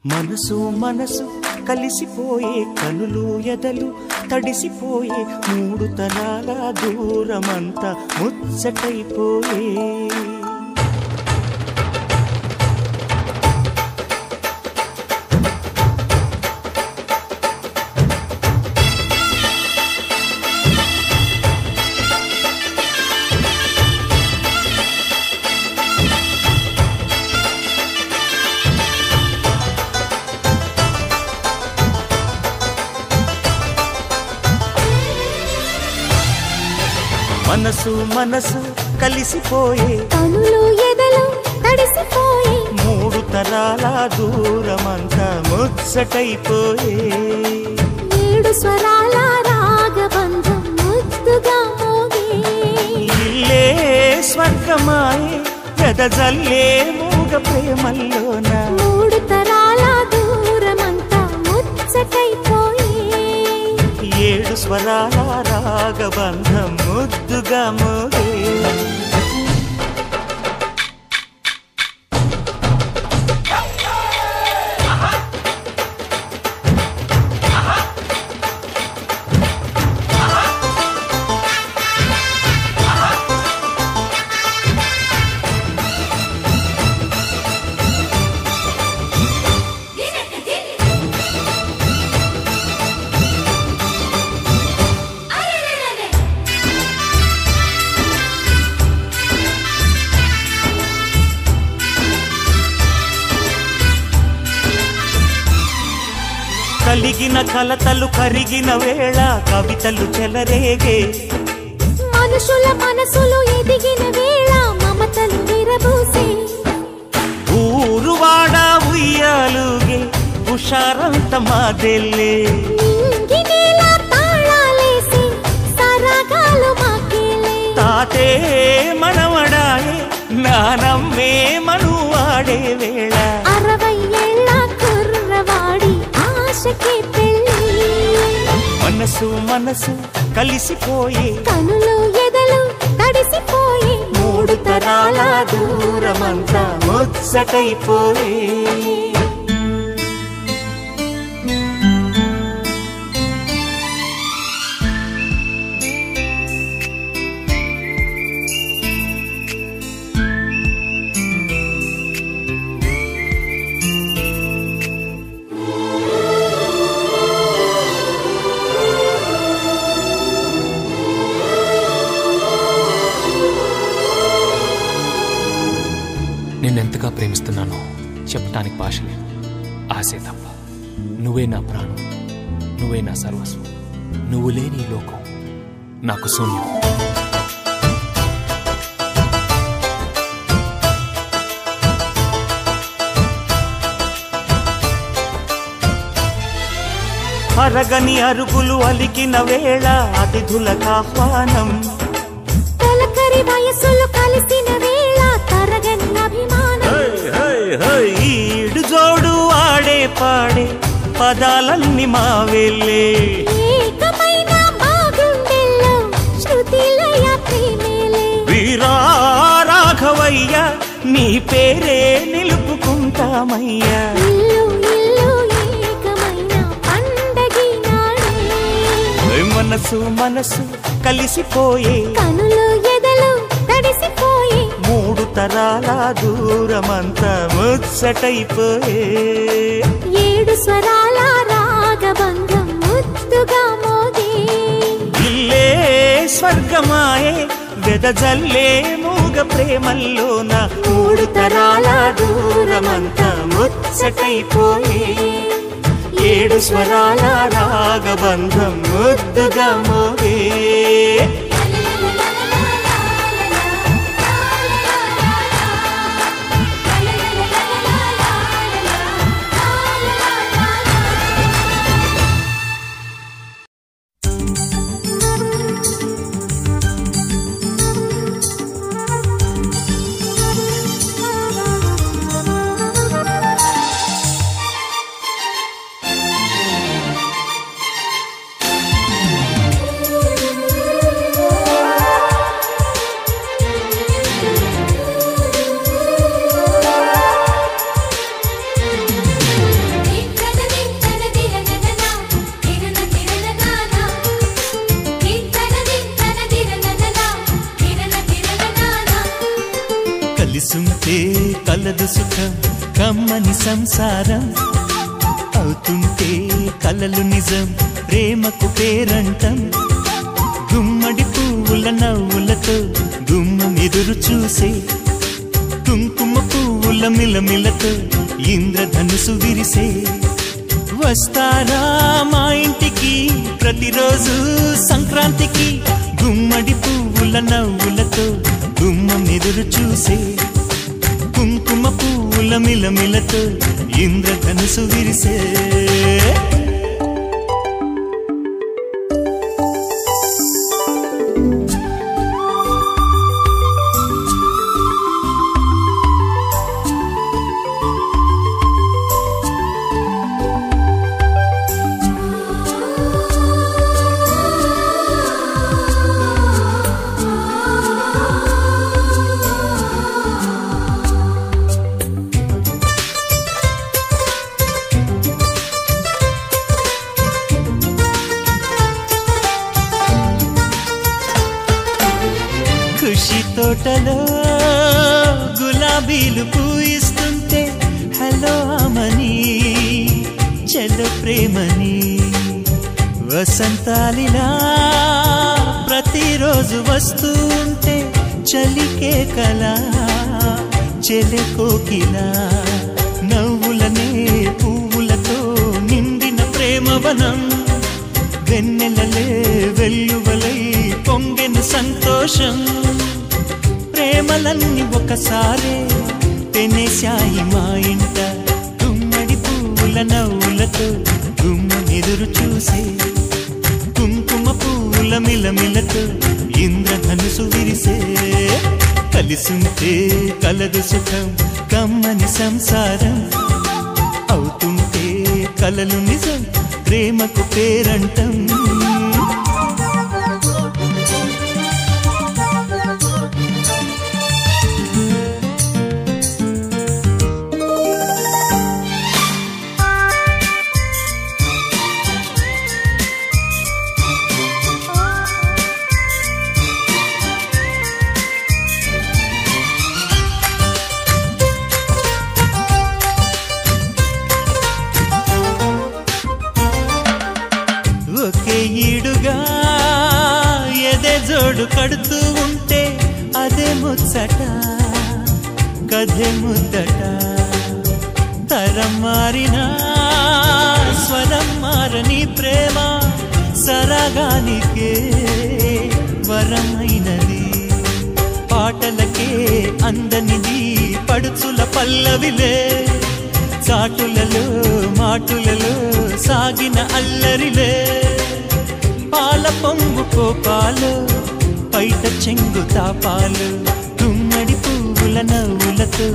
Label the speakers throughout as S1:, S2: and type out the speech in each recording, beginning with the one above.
S1: మనసు మనసు కలిసిపోయే కనులు ఎదలు తడిసిపోయే మూడు తరాల దూరమంతా ముచ్చటైపోయే మనసు మనసు కలిసిపోయే
S2: కనులు ఎదలు తడిసిపోయే
S1: మూడు తరాల దూరమంతా ముచ్చటైపోయే
S2: ఏడు స్వరాల రాగబంధం ముద్దుగా మోగే
S1: ఇల్లే స్వర్గమాయే వెదజల్లే మూగ ప్రేమల్లోన
S2: మూడు తరాల దూరమంతా ముచ్చటైపోయే
S1: ఏడు స్వరాల రాగబంధం ముద్దుగా మోగే కలిగిన కలతలు కరిగిన వేళ కవితలు చెలరేగే
S2: మనుషుల మనసులు ఎదిగిన వేళ మమతలు విరబూసే
S1: ఊరువాడ ఉయ్యాలుగే హుషారంత మాదెల్లే
S2: నింగినేల తాళాలేసి సరాగాలు మాకేలే
S1: తాతే మనవడాయే నానమ్మే మనువాడే వేళ
S2: 60 ఏళ్ల కుర్రవాడి ఆశకే పెళ్ళి
S1: మనసు మనసు కలిసిపోయే
S2: కనులు ఎదలు తడిసిపోయే
S1: మూడు తరాల దూరమంతా ముచ్చటైపోయే
S3: నిన్నెంతగా ప్రేమిస్తున్నానో చెప్పటానికి భాష లేదు. ఆశే తప్ప. నువ్వే నా ప్రాణం, నువ్వే నా సర్వస్వం. నువ్వు లేని ఈ లోకం నాకు శూన్యం.
S1: అరగని అరుగులు అలికిన వేళ అతిథులకు ఆహ్వానం
S2: తొలకరి వయసులు కలిసిన వేళ తరగని అభిమానం
S1: ఈడు జోడు ఆడే పాడే పదాలన్నీ మావెళ్ళే
S2: ఏకమైన మా గుండెల్లో శృతిలయ ప్రేమేలే
S1: వీరా రాఘవయ్య నీ పేరే నిలుపుకుంటామయ్యా
S2: ఇల్లు ఇల్లు ఏకమైన పండగి నాడే
S1: మనసు మనసు కలిసిపోయే
S2: కనులు ఎదలు తడిసిపోయే
S1: మూడు తరాల దూరమంతా ముచ్చటైపోయే
S2: ఏడు స్వరాల రాగబంధం ముద్దుగా మోగే
S1: ఇల్లే స్వర్గమాయే వెదజల్లే మూగ ప్రేమల్లోన మూడు తరాల దూరమంతా ముచ్చటైపోయే ఏడు స్వరాల రాగబంధం ముద్దుగా మోగే కలిసుంటే కలదు సుఖం కమ్మని సంసారం అవుతుంటే కలలు నిజం ప్రేమకు పేరంటం గుమ్మడి పువ్వుల నవ్వులతో గుమ్మం ఎదురు చూసే కుంకుమ పువ్వుల మిలమిలతో ఇంద్రధనుసు విరిసే వస్తారా మా ఇంటికి ప్రతిరోజు సంక్రాంతికి గుమ్మడి పువ్వుల నవ్వులతో గుమ్మం ఎదురు చూసే కుంకుమ పువ్వుల మిలమిలతో ఇంద్రధనుసు విరిసే ఖుషి తోటలో గులాబీలు పూయిస్తుంటే హలో అమని చెల్ల ప్రేమని వసంతాలిలా ప్రతిరోజు వస్తూ ఉంటే చలికే కలా చెలె కోకిలా నవ్వులనే పువ్వులతో నిండిన ప్రేమవనం వెన్నెలలే వెల్లువలై పొంగెను సంతోషం ప్రేమలన్నీ ఒకసారే తెనేశాయి మా ఇంట గుమ్మడి పువ్వుల నవ్వులతో గుమ్మం ఎదురు చూసే కుంకుమ పువ్వుల మిలమిలతో ఇంద్రధనుసు విరిసే కలిసుంటే కలదు సుఖం కమ్మని సంసారం అవుతుంటే కలలు నిజం ప్రేమకు పేరంటం ఒకే ఈడుగా ఎదే జోడు కడుతూ ఉంటే అదే ముచ్చట కథే ముద్దట తరం మారినా స్వరం మారని ప్రేమ సరగానికే వరమైనది పాటలకే అందనిది పడుచుల పల్లవిలే చాటులలో మాటులలో సాగిన అల్లరిలే పాల పొంగు కోపాలు పైట చెంగు తాపాలు గుమ్మడి పువ్వుల నవ్వులతో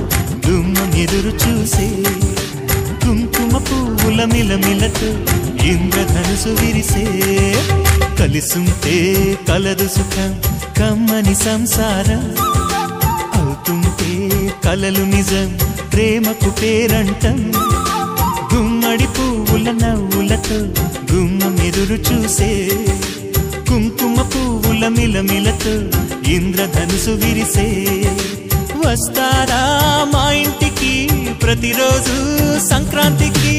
S1: గుమ్మం ఎదురు చూసే కుంకుమ పువ్వుల మిలమిలతో ఇంద్రధనుసు విరిసే కలిసుంటే కలదు సుఖం కమ్మని సంసారం అవుతుంటే కలలు నిజం ప్రేమకు పేరంటం గుమ్మడి పువ్వుల నవ్వులతో గుమ్మం ఎదురు చూసే కుంకుమ పువ్వుల మిలమిలతో ఇంద్రధనుసు విరిసే వస్తారా మా ఇంటికి ప్రతిరోజు సంక్రాంతికి